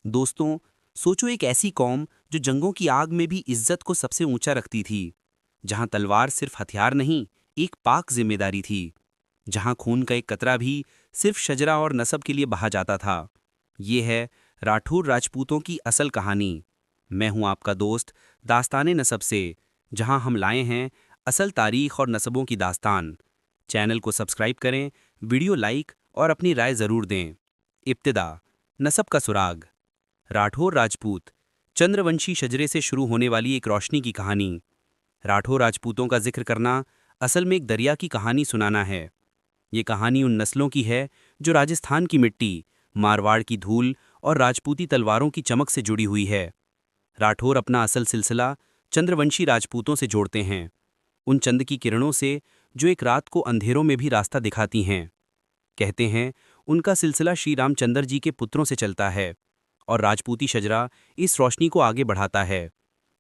दोस्तों, सोचो एक ऐसी कौम जो जंगों की आग में भी इज्जत को सबसे ऊंचा रखती थी, जहां तलवार सिर्फ हथियार नहीं, एक पाक जिम्मेदारी थी, जहां खून का एक कतरा भी सिर्फ शजरा और नस्ब के लिए बहा जाता था। ये है राठौर राजपूतों की असल कहानी। मैं हूं आपका दोस्त दास्ताने नस्ब से, जहां हम लाए हैं असल तारीख और नस्बों की दास्तान। चैनल को सब्सक्राइब करें, वीडियो लाइक और अपनी राय ज़रूर दें। इब्तिदा, नस्ब का सुराग। राठौर राजपूत चंद्रवंशी शजरे से शुरू होने वाली एक रोशनी की कहानी। राठौर राजपूतों का जिक्र करना असल में एक दरिया की कहानी सुनाना है। ये कहानी उन नस्लों की है जो राजस्थान की मिट्टी, मारवाड़ की धूल और राजपूती तलवारों की चमक से जुड़ी हुई है। राठौर अपना असल सिलसिला चंद्रवंशी राजपूतों से जोड़ते हैं, उन चंद की किरणों से जो एक रात को अंधेरों में भी रास्ता दिखाती हैं। कहते हैं उनका सिलसिला श्री रामचंद्र जी के पुत्रों से चलता है और राजपूती शजरा इस रोशनी को आगे बढ़ाता है।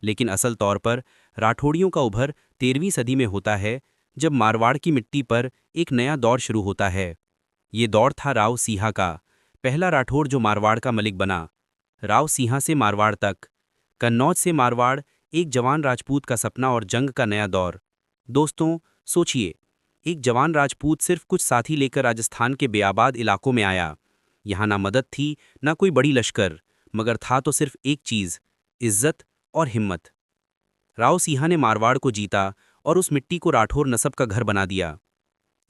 लेकिन असल तौर पर राठौड़ियों का उभर 13वीं सदी में होता है, जब मारवाड़ की मिट्टी पर एक नया दौर शुरू होता है। ये दौर था राव सिंहा का, पहला राठौड़ जो मारवाड़ का मलिक बना। राव सिंहा से मारवाड़ तक, कन्नौज से मारवाड़, एक जवान राजपूत का सपना और जंग का नया दौर। दोस्तों, सोचिए, एक जवान राजपूत सिर्फ कुछ साथी लेकर राजस्थान के बेआबाद इलाकों में आया। यहाँ ना मदद थी, ना कोई बड़ी लश्कर, मगर था तो सिर्फ एक चीज़, इज्जत और हिम्मत। राव सिंहा ने मारवाड़ को जीता और उस मिट्टी को राठौर नस्ब का घर बना दिया।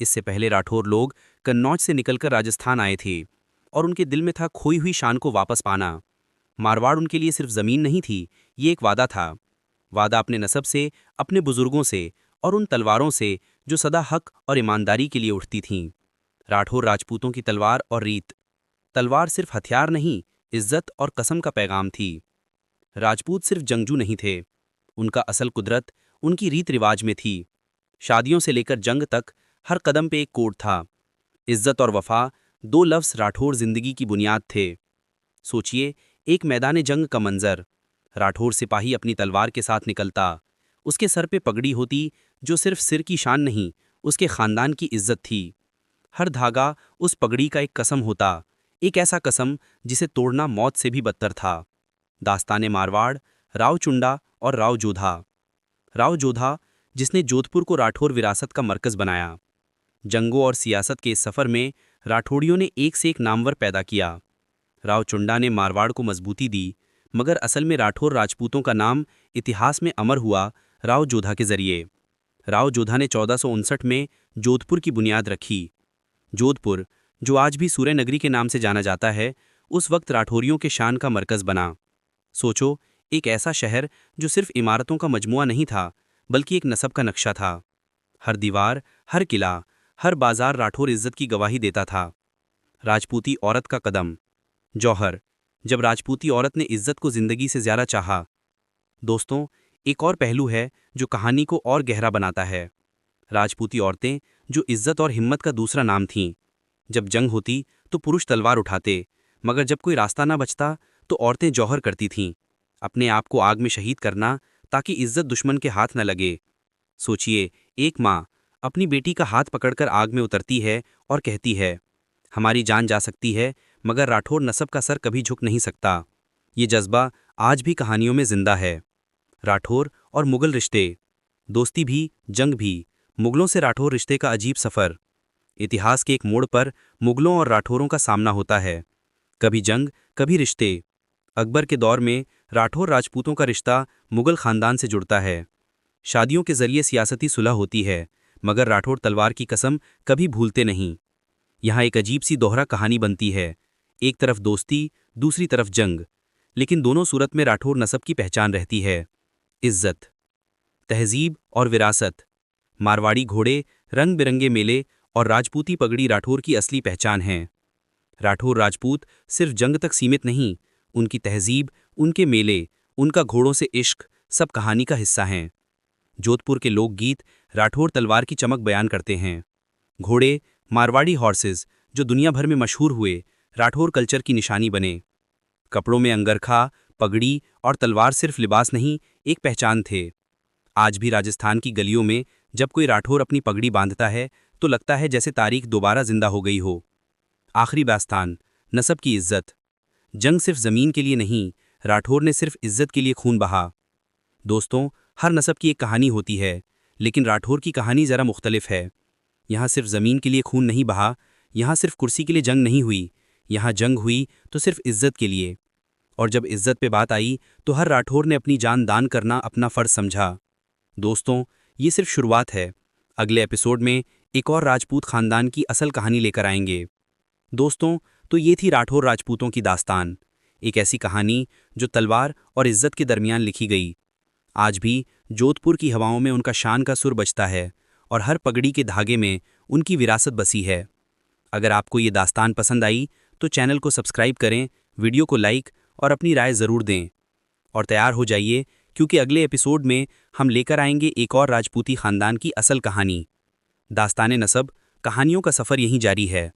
इससे पहले राठौर लोग कन्नौज से निकलकर राजस्थान आए थे और उनके दिल में था खोई हुई शान को वापस पाना। मारवाड़ उनके लिए सिर्फ जमीन नहीं थी, ये एक वादा था। वादा अपने नस्ब से, अपने बुजुर्गों से और उन तलवारों से जो सदा हक और ईमानदारी के लिए उठती थीं। राठौर राजपूतों की तलवार और रीत। तलवार सिर्फ हथियार नहीं, इज्जत और कसम का पैगाम थी। राजपूत सिर्फ जंगजू नहीं थे, उनका असल कुदरत उनकी रीत रिवाज में थी। शादियों से लेकर जंग तक हर कदम पे एक कोड था। इज्जत और वफा, दो लफ्ज़ राठौर जिंदगी की बुनियाद थे। सोचिए, एक मैदान जंग का मंजर। राठौर सिपाही अपनी तलवार के साथ निकलता। उसके सर पे पगड़ी होती जो सिर्फ सिर की शान नहीं, उसके खानदान की इज्जत थी। हर धागा उस पगड़ी का एक कसम होता, एक ऐसा कसम जिसे तोड़ना मौत से भी बदतर था। दास्ताने मारवाड़, राव चुंडा और राव जोधा। राव जोधा, जिसने जोधपुर को राठौर विरासत का मरकज बनाया। जंगों और सियासत के इस सफर में राठौड़ियों ने एक से एक नामवर पैदा किया। राव चुंडा ने मारवाड़ को मजबूती दी, मगर असल में राठौर राजपूतों का नाम इतिहास में अमर हुआ राव जोधा के जरिए। राव जोधा ने 1459 में जोधपुर की बुनियाद रखी। जोधपुर, जो आज भी सूर्य नगरी के नाम से जाना जाता है, उस वक्त राठौरियों के शान का मरकज बना। सोचो, एक ऐसा शहर जो सिर्फ इमारतों का मजमुआ नहीं था, बल्कि एक नस्ब का नक्शा था। हर दीवार, हर किला, हर बाजार राठौर इज्जत की गवाही देता था। राजपूती औरत का कदम। जौहर, जब राजपूती औरत ने इज्जत को जिंदगी से ज्यादा चाहा। दोस्तों, एक और पहलू है जो कहानी को और गहरा बनाता है। राजपूती औरतें, जो इज्जत और हिम्मत का दूसरा नाम थीं। जब जंग होती तो पुरुष तलवार उठाते, मगर जब कोई रास्ता ना बचता तो औरतें जौहर करती थीं, अपने आप को आग में शहीद करना, ताकि इज्जत दुश्मन के हाथ न लगे। सोचिए, एक माँ अपनी बेटी का हाथ पकड़कर आग में उतरती है और कहती है, हमारी जान जा सकती है, मगर राठौर नस्ब का सर कभी झुक नहीं सकता। ये जज्बा आज भी कहानियों में जिंदा है। राठौर और मुगल रिश्ते। दोस्ती भी, जंग भी, मुगलों से राठौर रिश्ते का अजीब सफ़र। इतिहास के एक मोड़ पर मुगलों और राठौरों का सामना होता है। कभी जंग, कभी रिश्ते। अकबर के दौर में राठौर राजपूतों का रिश्ता मुगल खानदान से जुड़ता है। शादियों के जरिए सियासती सुलह होती है, मगर राठौर तलवार की कसम कभी भूलते नहीं। यहाँ एक अजीब सी दोहरा कहानी बनती है, एक तरफ दोस्ती, दूसरी तरफ जंग, लेकिन दोनों सूरत में राठौर नस्ब की पहचान रहती है। इज्जत, तहजीब और विरासत। मारवाड़ी घोड़े, रंग बिरंगे मेले और राजपूती पगड़ी राठौर की असली पहचान हैं। राठौर राजपूत सिर्फ जंग तक सीमित नहीं, उनकी तहजीब, उनके मेले, उनका घोड़ों से इश्क, सब कहानी का हिस्सा हैं। जोधपुर के लोकगीत राठौर तलवार की चमक बयान करते हैं। घोड़े, मारवाड़ी हॉर्सेस, जो दुनिया भर में मशहूर हुए, राठौर कल्चर की निशानी बने। कपड़ों में अंगरखा, पगड़ी और तलवार सिर्फ लिबास नहीं, एक पहचान थे। आज भी राजस्थान की गलियों में जब कोई राठौर अपनी पगड़ी बांधता है तो लगता है जैसे तारीख दोबारा जिंदा हो गई हो। आखिरी दास्तान, नस्ब की इज्जत। जंग सिर्फ जमीन के लिए नहीं, राठौर ने सिर्फ इज्जत के लिए खून बहा। दोस्तों, हर नस्ब की एक कहानी होती है, लेकिन राठौर की कहानी ज़रा मुख्तलिफ है। यहाँ सिर्फ ज़मीन के लिए खून नहीं बहा, यहाँ सिर्फ कुर्सी के लिए जंग नहीं हुई, यहाँ जंग हुई तो सिर्फ इज्जत के लिए। और जब इज्जत पे बात आई तो हर राठौर ने अपनी जान दान करना अपना फ़र्ज समझा। दोस्तों, ये सिर्फ शुरुआत है। अगले एपिसोड में एक और राजपूत ख़ानदान की असल कहानी लेकर आएंगे। दोस्तों, तो ये थी राठौर राजपूतों की दास्तान, एक ऐसी कहानी जो तलवार और इज्जत के दरमियान लिखी गई। आज भी जोधपुर की हवाओं में उनका शान का सुर बजता है और हर पगड़ी के धागे में उनकी विरासत बसी है। अगर आपको ये दास्तान पसंद आई तो चैनल को सब्सक्राइब करें, वीडियो को लाइक और अपनी राय ज़रूर दें। और तैयार हो जाइए, क्योंकि अगले एपिसोड में हम लेकर आएंगे एक और राजपूती ख़ानदान की असल कहानी। दास्ताने नसब, कहानियों का सफ़र यहीं जारी है।